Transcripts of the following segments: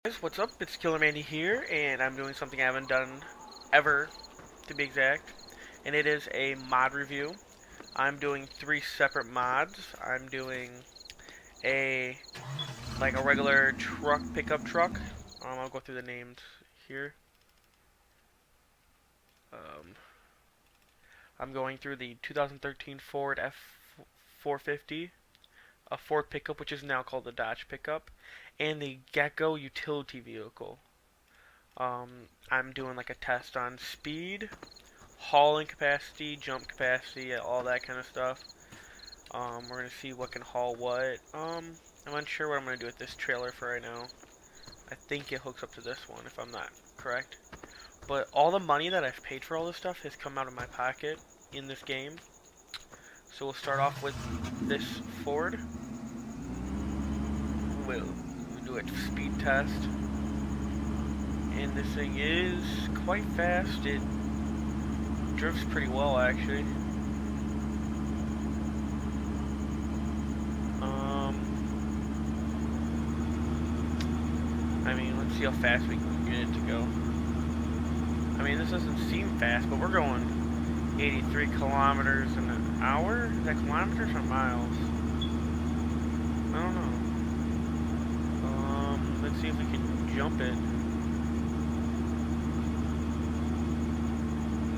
Guys, what's up? It's Killer Mandy here, and I'm doing something I haven't done ever, to be exact, and it is a mod review. I'm doing three separate mods. I'm doing a a regular truck pickup truck. I'll go through the names here. Um, I'm going through the 2013 Ford F450, a Ford pickup which is now called the Dodge pickup, and the Gecko utility vehicle. I'm doing like a test on speed, hauling capacity, jump capacity, all that kind of stuff. We're gonna see what can haul what. I'm unsure what I'm gonna do with this trailer for right now. I think it hooks up to this one, if I'm not correct. But all the money that I've paid for all this stuff has come out of my pocket in this game. So we'll start off with this Ford. We'll do a speed test. And this thing is quite fast. It drifts pretty well, actually. I mean, let's see how fast we can get it to go. I mean, this doesn't seem fast, but we're going 83 kilometers an hour? Is that kilometers or miles? I don't know. Let's see if we can jump it.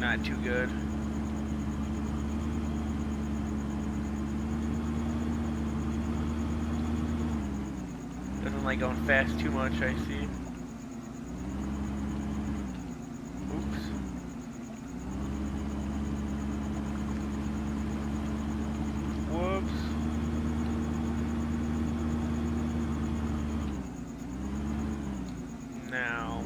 Not too good. Doesn't like going fast too much, I see. Oops. Whoops. Now.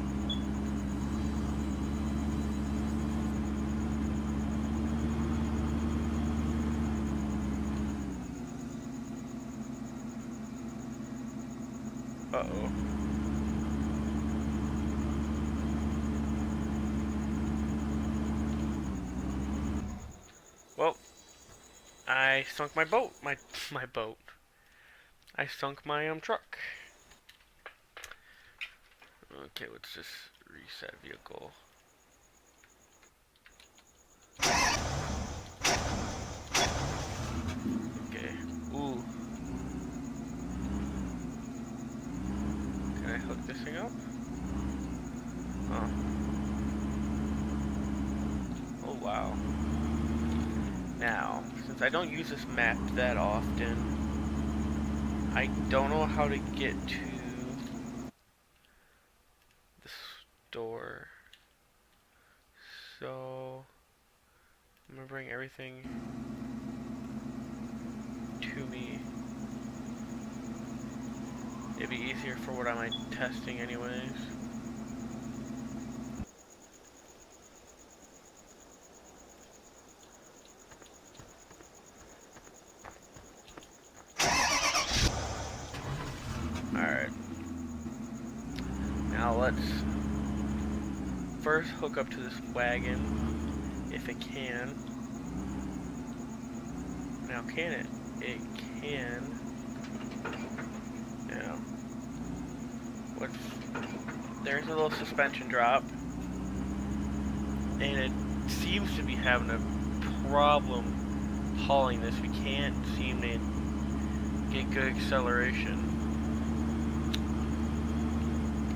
Uh-oh. Well, I sunk my boat. My boat. I sunk my truck. Okay, let's just reset vehicle. Okay. Ooh. Can I hook this thing up? Oh. Oh wow. Now, since I don't use this map that often, I don't know how to get to the store. So, I'm gonna bring everything to me. It'd be easier for what I'm testing anyways. Alright. Now let's first hook up to this wagon, if it can. Now can it? It can. Now, what's... There's a little suspension drop. And it seems to be having a problem hauling this. We can't seem to get good acceleration.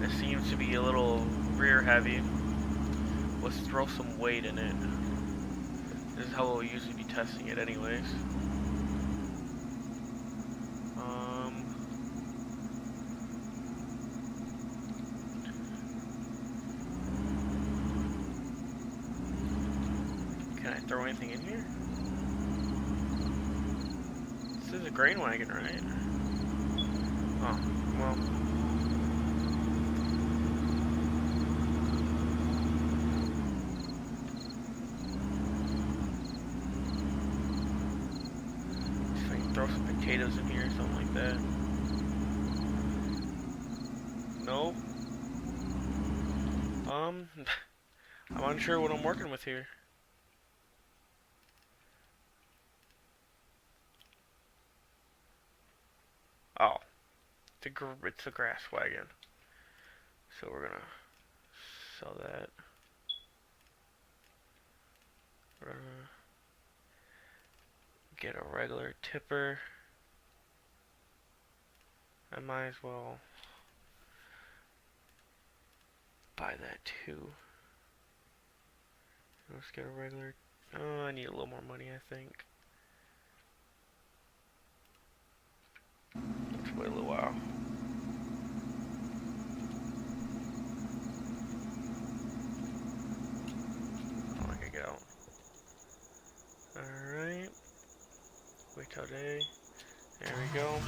It seems to be a little rear heavy. Let's throw some weight in it. This is how we'll usually be testing it anyways. Can I throw anything in here? This is a grain wagon, right? Oh, well. See if I can throw some potatoes in here or something like that. No. I'm unsure what I'm working with here. Oh. It's a grass wagon. So we're gonna sell that. We're gonna get a regular tipper. I might as well buy that too. Let's get a regular. Oh, I need a little more money, I think. Let's wait a little while. Oh, I can get out. Alright. Wait till day. There we go.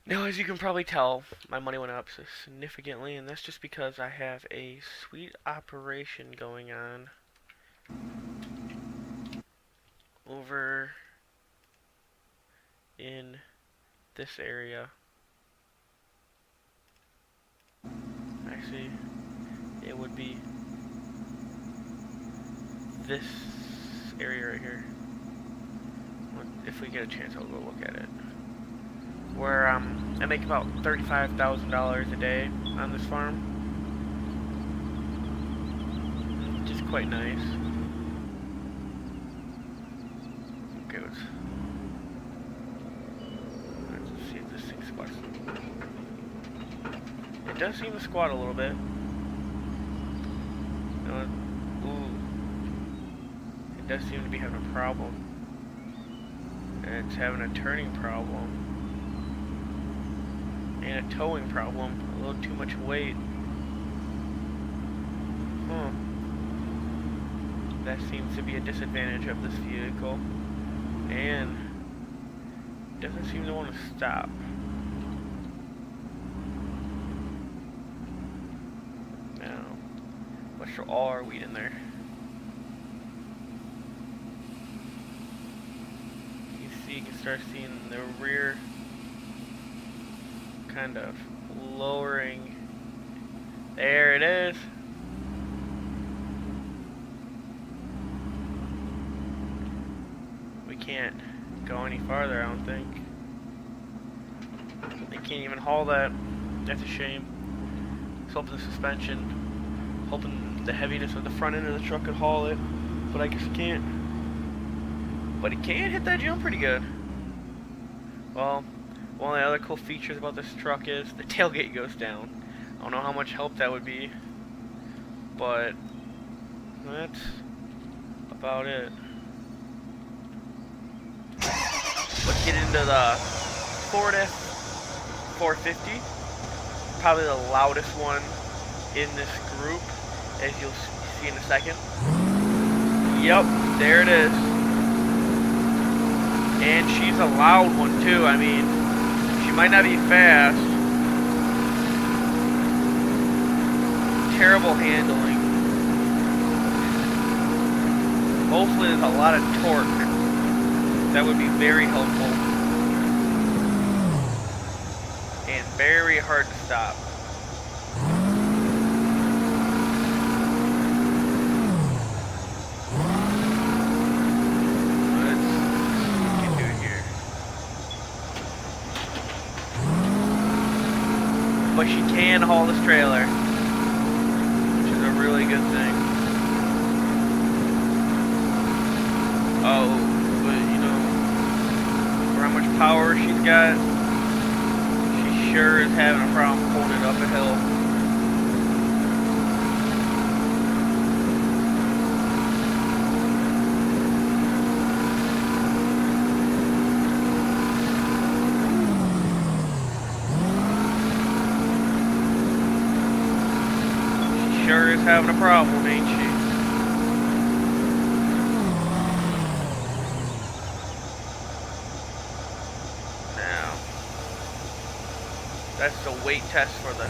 Now, as you can probably tell, my money went up significantly, and that's just because I have a sweet operation going on over in this area. Actually, it would be this area right here. If we get a chance, I'll go look at it. Where I make about $35,000 a day on this farm, which is quite nice. Okay, let's see if this thing squats. It does seem to squat a little bit. Ooh, it does seem to be having a problem. And it's having a turning problem. And a towing problem. A little too much weight. Huh. That seems to be a disadvantage of this vehicle. And it doesn't seem to want to stop. Now, let's throw all our wheat in there. You can start seeing the rear kind of lowering. There it is. We can't go any farther, I don't think. They can't even haul that. That's a shame. Let's hope the suspension, hoping the heaviness of the front end of the truck could haul it, but I guess it can't. But it can hit that jump pretty good. Well, one of the other cool features about this truck is the tailgate goes down. I don't know how much help that would be, but that's about it. Let's get into the Ford F450. Probably the loudest one in this group, as you'll see in a second. Yep, there it is. And she's a loud one too. I mean, she might not be fast. Terrible handling. Hopefully there's a lot of torque. That would be very helpful. And very hard to stop. But she can haul this trailer, which is a really good thing. Oh, but you know, for how much power she's got, she sure is having a problem pulling it up a hill. Sure is having a problem, ain't she? Now, that's the weight test for the...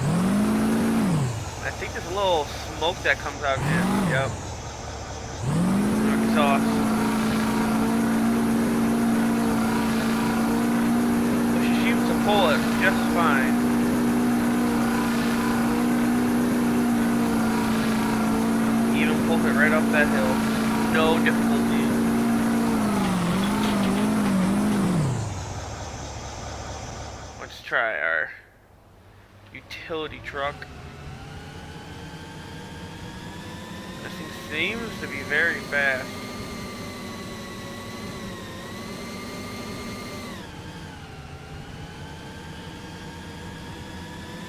I think there's a little smoke that comes out here. Yep. Exhaust. But she seems to pull it just fine. Pulls it right up that hill. No difficulty. Let's try our utility. utility truck. This thing seems to be very fast.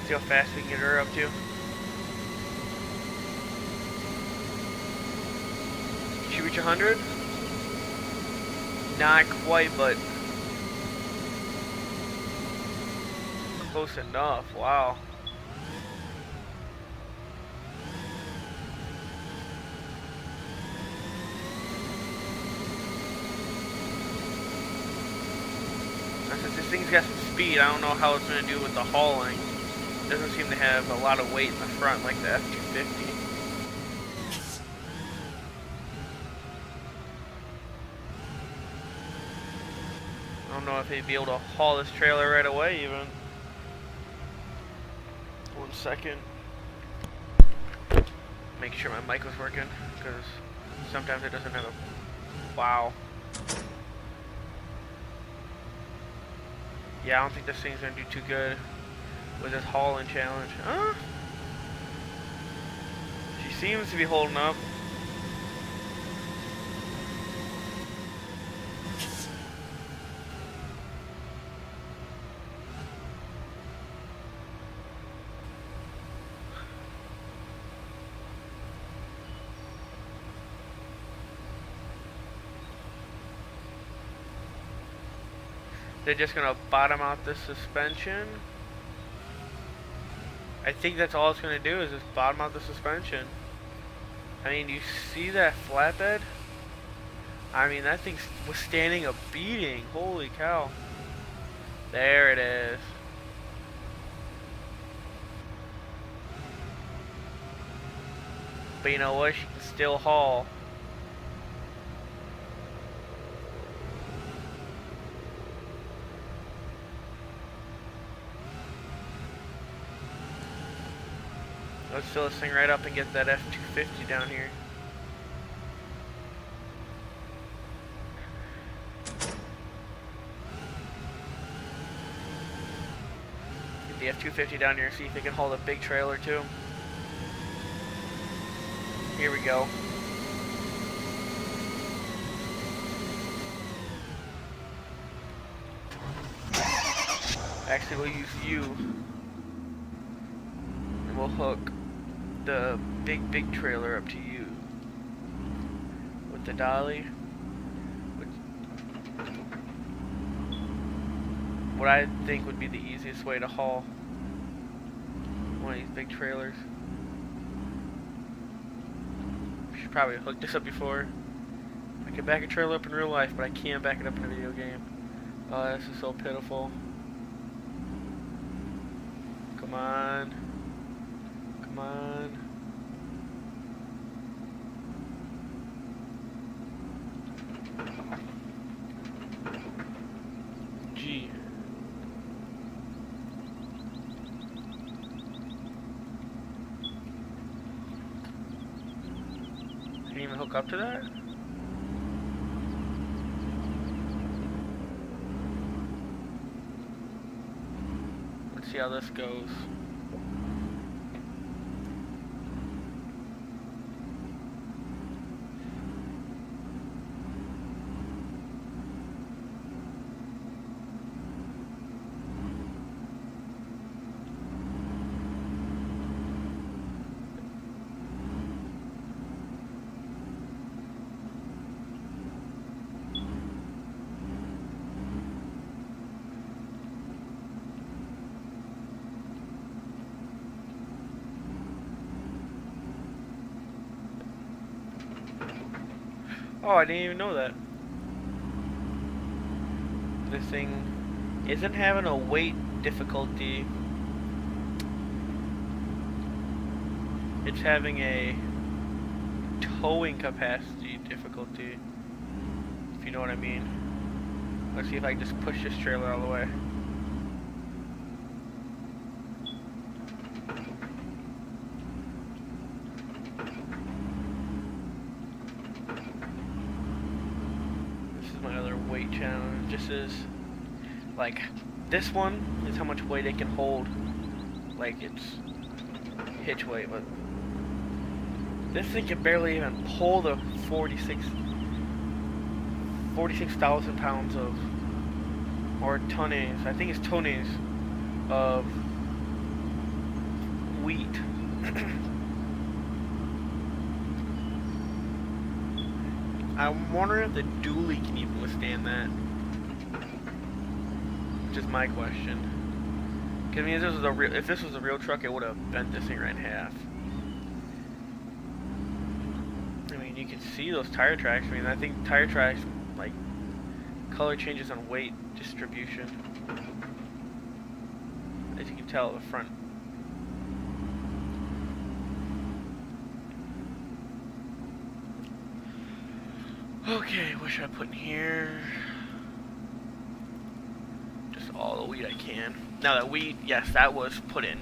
See how fast we can get her up to. Did she reach 100? Not quite, but close enough. Wow. Since this thing's got some speed, I don't know how it's going to do with the hauling. It doesn't seem to have a lot of weight in the front like the F-250. I don't know if they'd be able to haul this trailer right away even. 1 second. Make sure my mic was working, because sometimes it doesn't have a... Wow. Yeah, I don't think this thing's gonna do too good with this hauling challenge. Huh? She seems to be holding up. They're just gonna bottom out the suspension. I think that's all it's gonna do is just bottom out the suspension. I mean, you see that flatbed? I mean, that thing's withstanding a beating. Holy cow. There it is. But you know what? She can still haul. Let's fill this thing right up and get that F-250 down here. Get the F-250 down here, see if it can haul a big trailer too. Here we go. Actually, we'll use you. And we'll hook the big trailer up to you with the dolly. What I think would be the easiest way to haul one of these big trailers. I should probably have hooked this up before. I can back a trailer up in real life, but I can't back it up in a video game. Oh, this is so pitiful. Come on. Come on. Gee. Can you even hook up to that? Let's see how this goes. Oh, I didn't even know that. This thing isn't having a weight difficulty. It's having a towing capacity difficulty, if you know what I mean. Let's see if I can just push this trailer all the way. Weight challenge. This is like, this one is how much weight it can hold. like its hitch weight, but this thing can barely even pull the 46,000 pounds of, or tonnes, I think it's tonnes of wheat. I'm wondering if the dually can even withstand that. Which is my question. Because I mean, if this was a real truck, it would have bent this thing right in half. I mean, you can see those tire tracks. I mean, I think tire tracks, like, color changes on weight distribution. As you can tell at the front. Okay, what should I put in here? Just all the wheat I can. Now that wheat, yes, that was put in,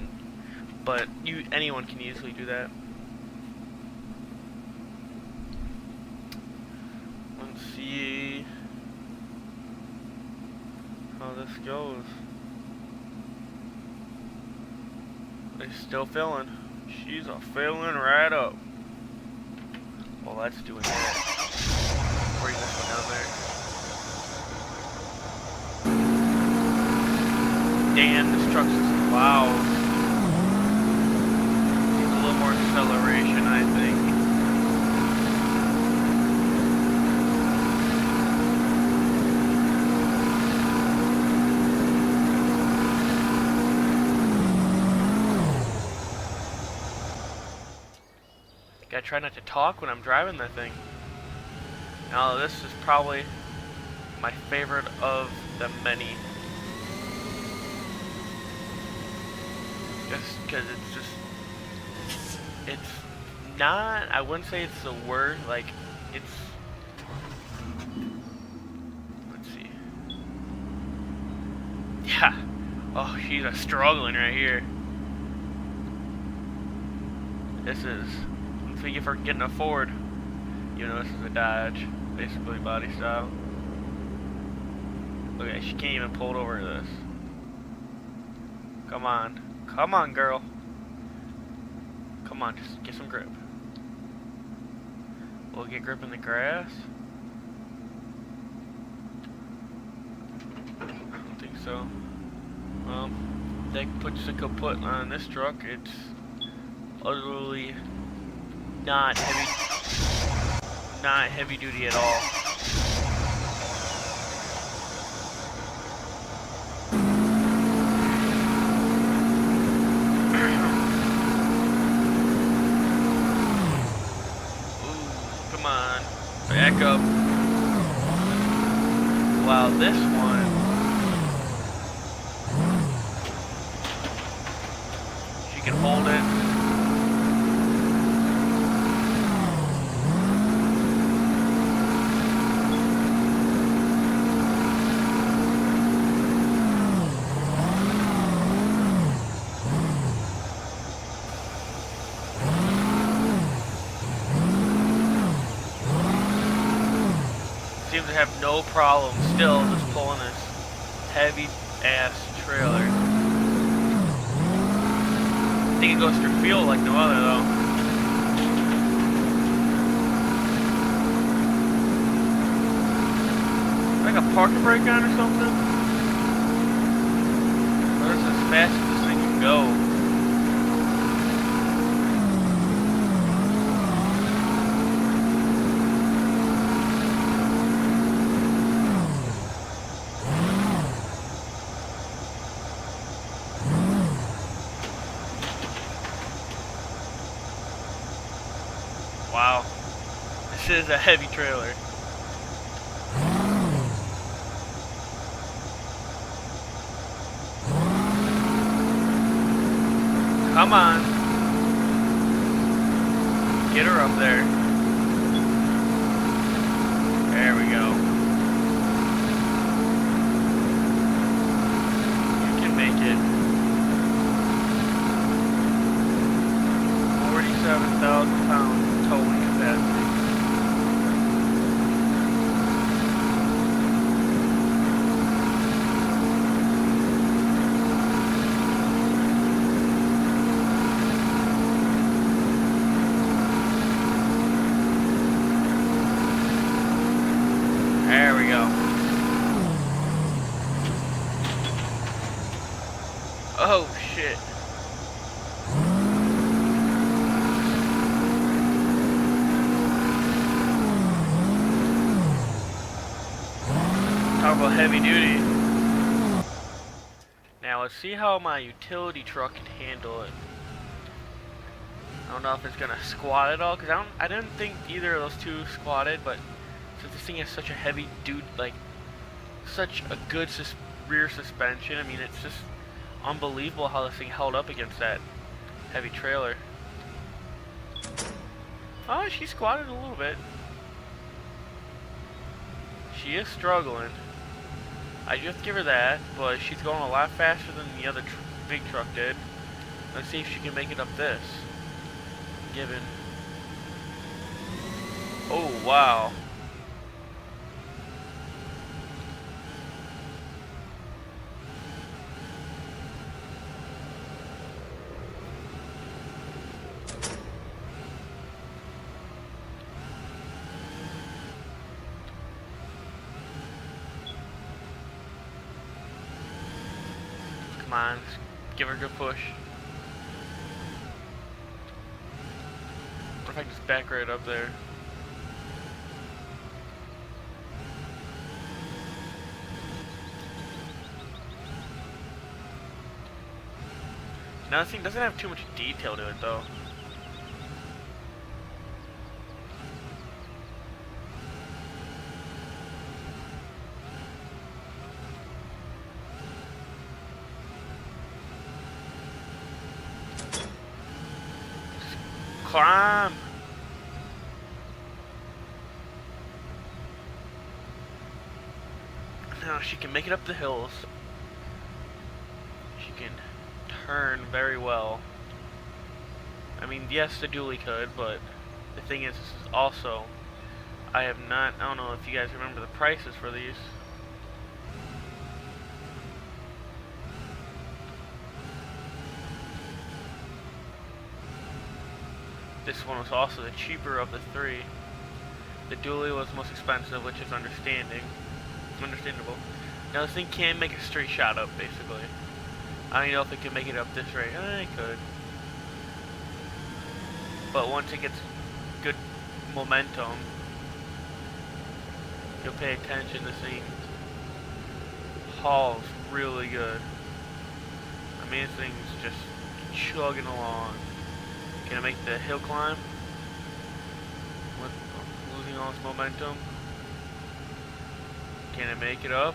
but anyone can easily do that. Let's see how this goes. It's still filling. She's a filling right up. Well, that's doing that. Bring this one down there. Damn, this truck's just loud. Needs a little more acceleration, I think. Gotta try not to talk when I'm driving that thing. Now this is probably my favorite of the many. Just because it's not, I wouldn't say it's the word, like, it's, let's see. Yeah. Oh, she's struggling right here. This is, let's see if we're getting a Ford. You know, this is a Dodge, basically body style. Look at, she can't even pull it over this. Come on. Come on, girl. Come on, just get some grip. Will it get grip in the grass? I don't think so. Well, they put just a kaput on this truck. It's utterly not heavy duty at all. Back up. Wow, this one, she can hold it. Seems to have no problem still just pulling this heavy ass trailer. I think it goes through fuel like no other though. Like a parking brake on or something? Or is this as fast as this thing can go? Wow, this is a heavy trailer. Come on. Get her up there. There we go. You can make it. 47,000 pounds. Towing capacity. go heavy duty. Now let's see how my utility truck can handle it. I don't know if it's gonna squat at all, because I didn't think either of those two squatted, but since this thing has such a heavy such a good rear suspension, I mean, it's just unbelievable how this thing held up against that heavy trailer. Oh, she squatted a little bit. She is struggling. I just give her that, but she's going a lot faster than the other big truck did. Let's see if she can make it up this. Given. Oh, wow. Come on, give her a good push. What if I can just back right up there? Now this thing doesn't have too much detail to it though. Climb! Now she can make it up the hills. She can turn very well. I mean, yes, the dually could, but the thing is also, I don't know if you guys remember the prices for these. This one was also the cheaper of the three. The dually was most expensive, which is understandable. Now this thing can make a straight shot up, basically. I don't know if it can make it up this rate. It could. But once it gets good momentum, you'll pay attention to see hauls really good. I mean, this thing's just chugging along. Can I make the hill climb with losing all its momentum? Can it make it up?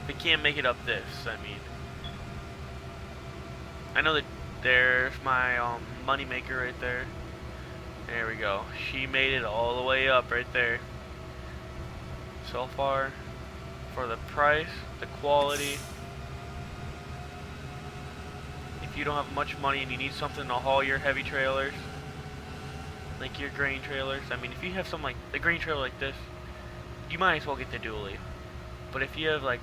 If it can't make it up this, I mean, I know that there's my money maker right there. There we go. She made it all the way up right there. So far, for the price, the quality. If you don't have much money and you need something to haul your heavy trailers, like your grain trailers, I mean, if you have something like the grain trailer like this, you might as well get the dually. But if you have like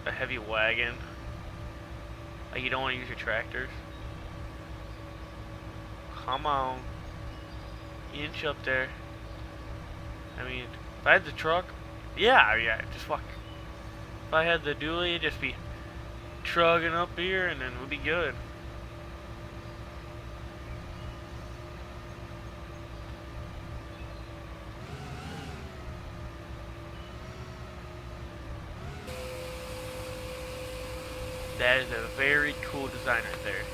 a heavy wagon, like you don't want to use your tractors, come on, inch up there. I mean, if I had the truck, yeah, just fuck. If I had the dually, it'd just be trugging up here and then we'll be good. That is a very cool design right there.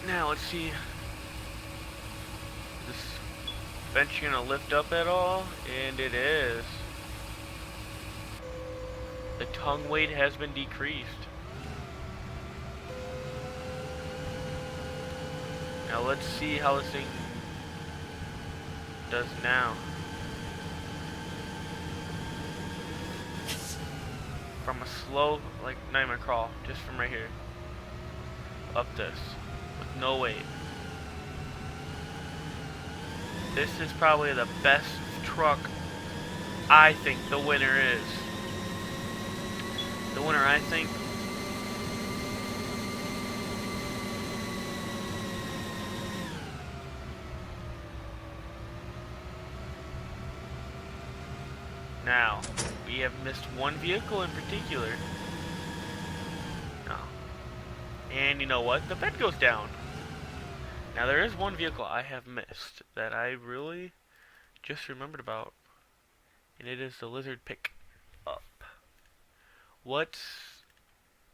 Now let's see. Is this bench gonna lift up at all? And it is. The tongue weight has been decreased. Now let's see how this thing does now. From a slow, like not even a crawl, just from right here. Up this. With no weight. This is probably the best truck I think the winner is. The winner, I think, now, we have missed one vehicle in particular. Oh. And you know what? The bed goes down. Now there is one vehicle I have missed that I really just remembered about, and it is the Lizard Pickup. Let's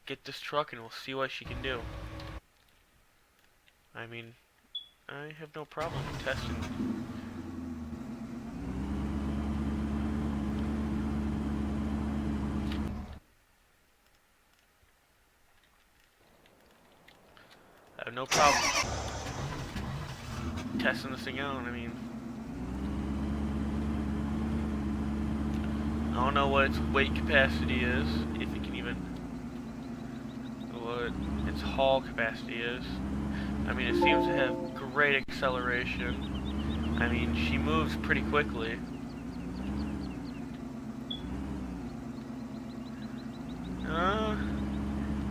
get this truck and we'll see what she can do. I mean, I have no problem testing. I have no problem testing this thing out. I mean, I don't know what its weight capacity is, if it can even, what its haul capacity is. I mean, it seems to have great acceleration. I mean, she moves pretty quickly.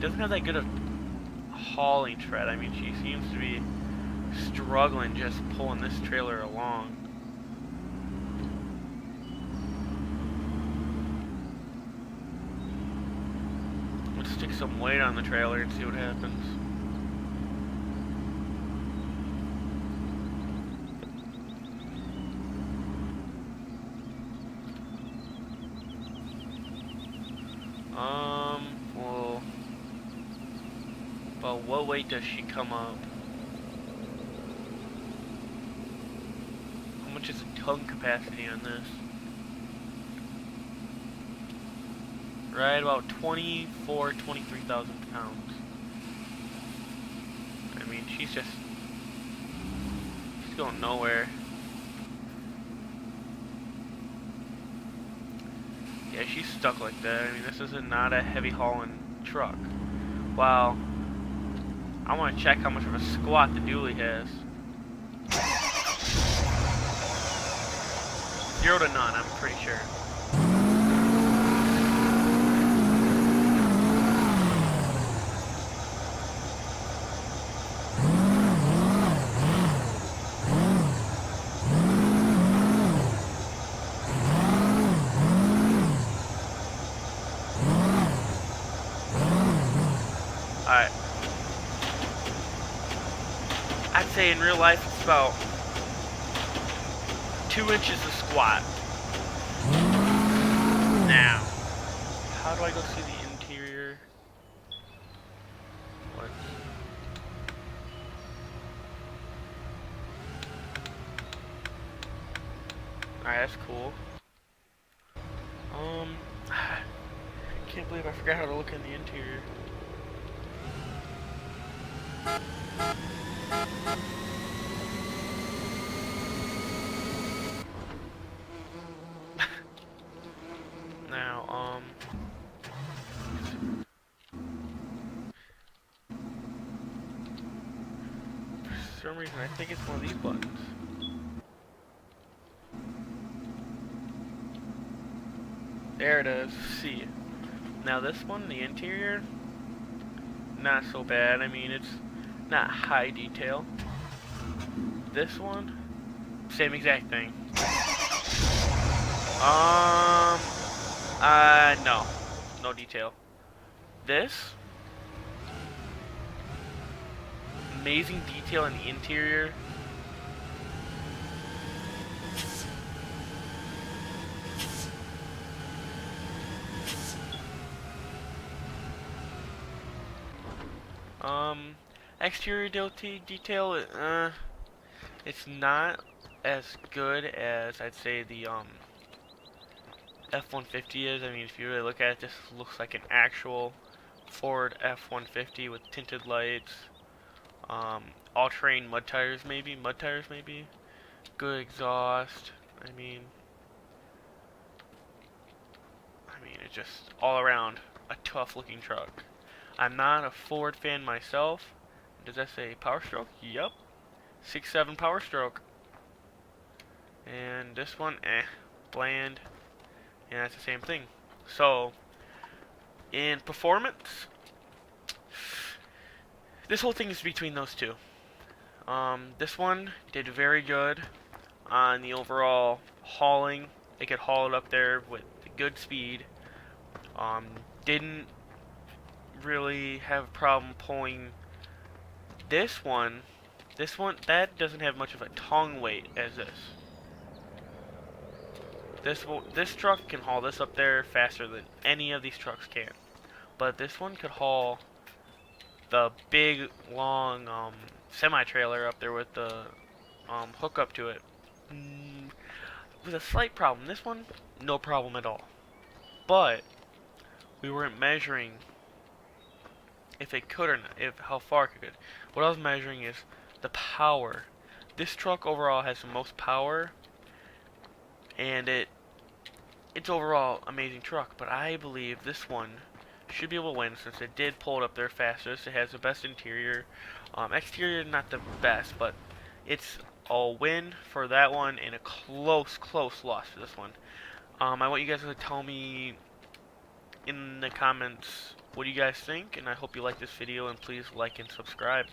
Doesn't have that good of hauling tread. I mean, she seems to be struggling just pulling this trailer along. Let's stick some weight on the trailer and see what happens. Well, but what weight does she come up? How much is the tongue capacity on this? Right about 23,000 pounds. I mean, she's going nowhere. Yeah, she's stuck like that. I mean, this is not a heavy hauling truck. Wow. I want to check how much of a squat the dually has. 0 to none, I'm pretty sure. Alright. I'd say in real life it's about 2 inches of squat. Now, how do I go see the interior? What? Alright, that's cool. Can't believe I forgot how to look in the interior. Now, for some reason I think it's one of these buttons. There it is, C. Now this one, the interior, not so bad. I mean, it's not high detail. This one, same exact thing. No. No detail. This, amazing detail in the interior. Exterior detail, it's not as good as I'd say the F-150 is. I mean, if you really look at it, this looks like an actual Ford F-150 with tinted lights, all-terrain mud tires maybe, good exhaust. I mean, it's just all around a tough-looking truck. I'm not a Ford fan myself. Does that say Power Stroke? Yup. 6.7 Power Stroke. And this one, bland. And that's the same thing. So, in performance, this whole thing is between those two. This one did very good on the overall hauling. It could haul it up there with good speed. Didn't really have a problem pulling this one This one, that doesn't have much of a tongue weight as this. This truck can haul this up there faster than any of these trucks can. But this one could haul the big, long semi-trailer up there with the hookup to it. With a slight problem. This one, no problem at all. But we weren't measuring if it could or not, how far it could. What I was measuring is the power. This truck overall has the most power, and it's overall amazing truck. But I believe this one should be able to win since it did pull it up there fastest. It has the best interior. Exterior not the best, but it's a win for that one and a close loss for this one. I want you guys to tell me in the comments what do you guys think, and I hope you like this video, and please like and subscribe.